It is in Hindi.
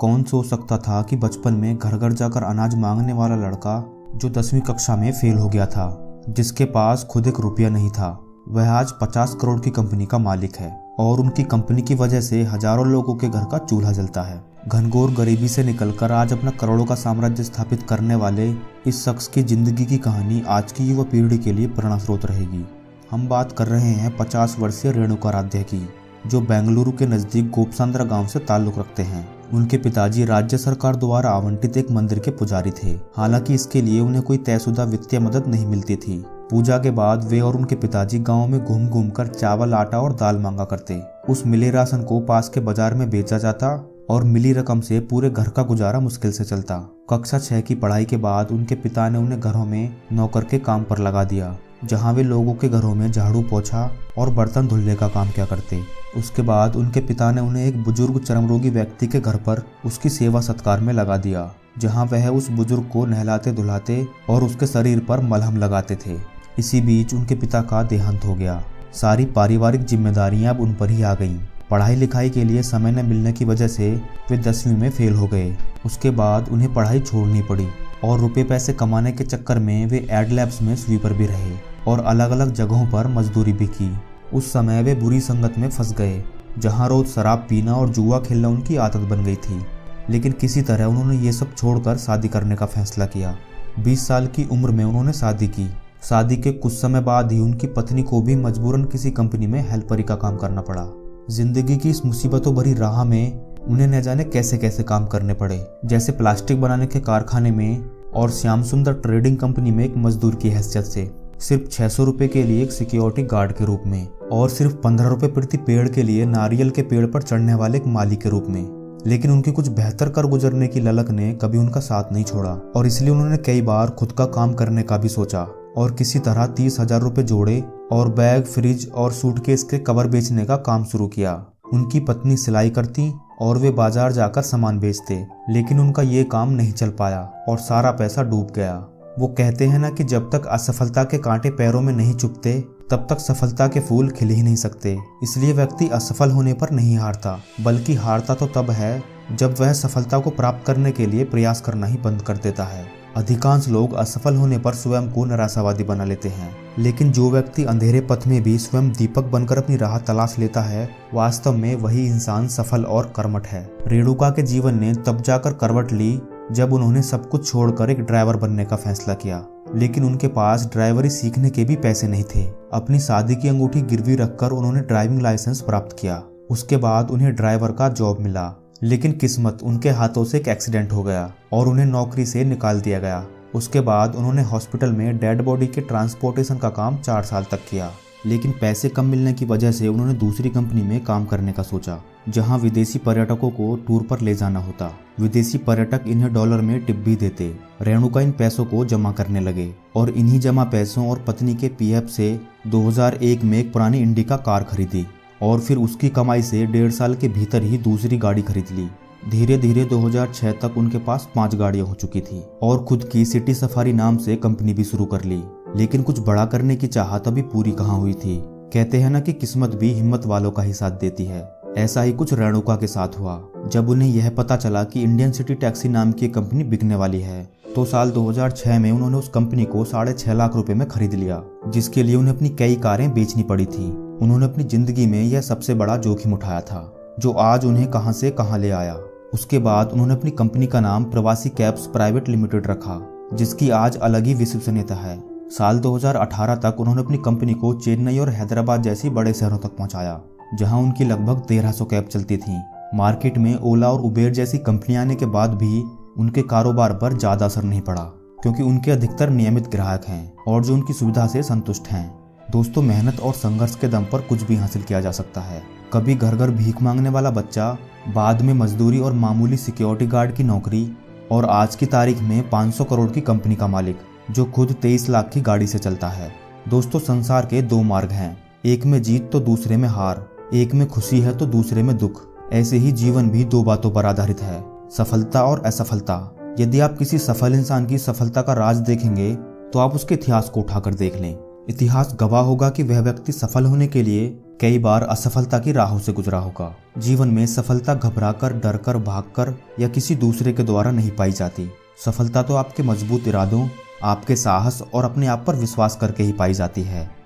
कौन सोच सकता था कि बचपन में घर घर जाकर अनाज मांगने वाला लड़का जो 10वीं कक्षा में फेल हो गया था, जिसके पास खुद एक रुपया नहीं था, वह आज 50 करोड़ की कंपनी का मालिक है और उनकी कंपनी की वजह से हजारों लोगों के घर का चूल्हा जलता है। घनघोर गरीबी से निकलकर आज अपना करोड़ों का साम्राज्य स्थापित करने वाले इस शख्स की जिंदगी की कहानी आज की युवा पीढ़ी के लिए प्रेरणा स्रोत रहेगी। हम बात कर रहे हैं 50 वर्षीय रेणुका राध्य की, जो बेंगलुरु के नजदीक गोपसांद्रा गांव से ताल्लुक रखते हैं। उनके पिताजी राज्य सरकार द्वारा आवंटित एक मंदिर के पुजारी थे। हालांकि इसके लिए उन्हें कोई तयशुदा वित्तीय मदद नहीं मिलती थी। पूजा के बाद वे और उनके पिताजी गांव में घूम घूम कर चावल, आटा और दाल मांगा करते। उस मिले राशन को पास के बाजार में बेचा जाता और मिली रकम से पूरे घर का गुजारा मुश्किल से चलता। कक्षा 6 की पढ़ाई के बाद उनके पिता ने उन्हें घरों में नौकर के काम पर लगा दिया, जहां वे लोगों के घरों में झाड़ू, पोछा और बर्तन धुलने का काम किया करते। उसके बाद उनके पिता ने उन्हें एक बुजुर्ग चर्मरोगी व्यक्ति के घर पर उसकी सेवा सत्कार में लगा दिया, जहां वह उस बुजुर्ग को नहलाते धुलाते और उसके शरीर पर मलहम लगाते थे। इसी बीच उनके पिता का देहांत हो गया। सारी पारिवारिक जिम्मेदारियां अब उन पर ही आ गईं। पढ़ाई लिखाई के लिए समय न मिलने की वजह से वे 10वीं में फेल हो गए। उसके बाद उन्हें पढ़ाई छोड़नी पड़ी और रुपये पैसे कमाने के चक्कर में वे एड लैब्स में स्वीपर भी रहे और अलग अलग जगहों पर मजदूरी भी की। उस समय वे बुरी संगत में फंस गए, जहां रोज शराब पीना और जुआ खेलना उनकी आदत बन गई थी। लेकिन किसी तरह उन्होंने ये सब छोड़कर शादी करने का फैसला किया। 20 साल की उम्र में उन्होंने शादी की। शादी के कुछ समय बाद ही उनकी पत्नी को भी मजबूरन किसी कंपनी में हेल्परी का काम करना पड़ा। जिंदगी की इस मुसीबतों भरी राह में उन्हें न जाने कैसे कैसे काम करने पड़े, जैसे प्लास्टिक बनाने के कारखाने में और श्याम सुंदर ट्रेडिंग कंपनी में एक मजदूर की हैसियत से, सिर्फ 600 रुपए के लिए एक सिक्योरिटी गार्ड के रूप में और सिर्फ 15 रुपए प्रति पेड़ के लिए नारियल के पेड़ पर चढ़ने वाले एक माली के रूप में। लेकिन उनकी कुछ बेहतर कर गुजरने की ललक ने कभी उनका साथ नहीं छोड़ा और इसलिए उन्होंने कई बार खुद का काम करने का भी सोचा और किसी तरह 30,000 रुपए जोड़े और बैग, फ्रिज और सूटकेस के कवर बेचने का काम शुरू किया। उनकी पत्नी सिलाई करती और वे बाजार जाकर सामान बेचते, लेकिन उनका ये काम नहीं चल पाया और सारा पैसा डूब गया। वो कहते हैं ना कि जब तक असफलता के कांटे पैरों में नहीं चुभते तब तक सफलता के फूल खिल ही नहीं सकते। इसलिए व्यक्ति असफल होने पर नहीं हारता, बल्कि हारता तो तब है जब वह सफलता को प्राप्त करने के लिए प्रयास करना ही बंद कर देता है। अधिकांश लोग असफल होने पर स्वयं को निराशावादी बना लेते हैं, लेकिन जो व्यक्ति अंधेरे पथ में भी स्वयं दीपक बनकर अपनी राह तलाश लेता है, वास्तव में वही इंसान सफल और कर्मठ है। रेणुका के जीवन ने तब जाकर करवट ली जब उन्होंने सब कुछ छोड़कर एक ड्राइवर बनने का फैसला किया। लेकिन उनके पास ड्राइवरी सीखने के भी पैसे नहीं थे। अपनी शादी की अंगूठी गिरवी रखकर उन्होंने ड्राइविंग लाइसेंस प्राप्त किया। उसके बाद उन्हें ड्राइवर का जॉब मिला, लेकिन किस्मत उनके हाथों से एक एक्सीडेंट हो गया और उन्हें नौकरी से निकाल दिया गया। उसके बाद उन्होंने हॉस्पिटल में डेड बॉडी के ट्रांसपोर्टेशन का काम 4 साल तक किया, लेकिन पैसे कम मिलने की वजह से उन्होंने दूसरी कंपनी में काम करने का सोचा, जहां विदेशी पर्यटकों को टूर पर ले जाना होता। विदेशी पर्यटक इन्हें डॉलर में टिप भी देते। रेणुका इन पैसों को जमा करने लगे और इन्हीं जमा पैसों और पत्नी के पीएफ से 2001 में एक पुरानी इंडिका कार खरीदी और फिर उसकी कमाई से 1.5 साल के भीतर ही दूसरी गाड़ी खरीद ली। धीरे धीरे 2006 तक उनके पास 5 गाड़ियां हो चुकी थी और खुद की सिटी सफारी नाम से कंपनी भी शुरू कर ली। लेकिन कुछ बड़ा करने की चाहत अभी पूरी कहाँ हुई थी। कहते हैं ना कि किस्मत भी हिम्मत वालों का ही साथ देती है। ऐसा ही कुछ रेणुका के साथ हुआ। जब उन्हें यह पता चला कि इंडियन सिटी टैक्सी नाम की कंपनी बिकने वाली है, तो साल 2006 में उन्होंने उस कंपनी को 6.5 लाख रुपए में खरीद लिया, जिसके लिए उन्हें अपनी कई कारें बेचनी पड़ी थी। उन्होंने अपनी जिंदगी में यह सबसे बड़ा जोखिम उठाया था, जो आज उन्हें कहां से कहां ले आया। उसके बाद उन्होंने अपनी कंपनी का नाम प्रवासी कैब्स प्राइवेट लिमिटेड रखा, जिसकी आज अलग ही विश्वसनीयता है। साल 2018 तक उन्होंने अपनी कंपनी को चेन्नई और हैदराबाद जैसी बड़े शहरों तक पहुंचाया, जहां उनकी लगभग 1300 कैब चलती थीं। मार्केट में ओला और उबेर जैसी कंपनियां आने के बाद भी उनके कारोबार पर ज्यादा असर नहीं पड़ा, क्योंकि उनके अधिकतर नियमित ग्राहक हैं और जो उनकी सुविधा से संतुष्ट हैं। दोस्तों, मेहनत और संघर्ष के दम पर कुछ भी हासिल किया जा सकता है। कभी घर घर भीख मांगने वाला बच्चा, बाद में मजदूरी और मामूली सिक्योरिटी गार्ड की नौकरी, और आज की तारीख में 500 करोड़ की कंपनी का मालिक, जो खुद 23 लाख की गाड़ी से चलता है। दोस्तों, संसार के 2 मार्ग हैं, एक में जीत तो दूसरे में हार, एक में खुशी है तो दूसरे में दुख। ऐसे ही जीवन भी 2 बातों पर आधारित है, सफलता और असफलता। यदि आप किसी सफल इंसान की सफलता का राज देखेंगे तो आप उसके इतिहास को उठाकर देख लें। इतिहास गवाह होगा कि वह व्यक्ति सफल होने के लिए कई बार असफलता की राहों से गुजरा होगा। जीवन में सफलता घबराकर, डरकर, भागकर या किसी दूसरे के द्वारा नहीं पाई जाती। सफलता तो आपके मजबूत इरादों, आपके साहस और अपने आप पर विश्वास करके ही पाई जाती है।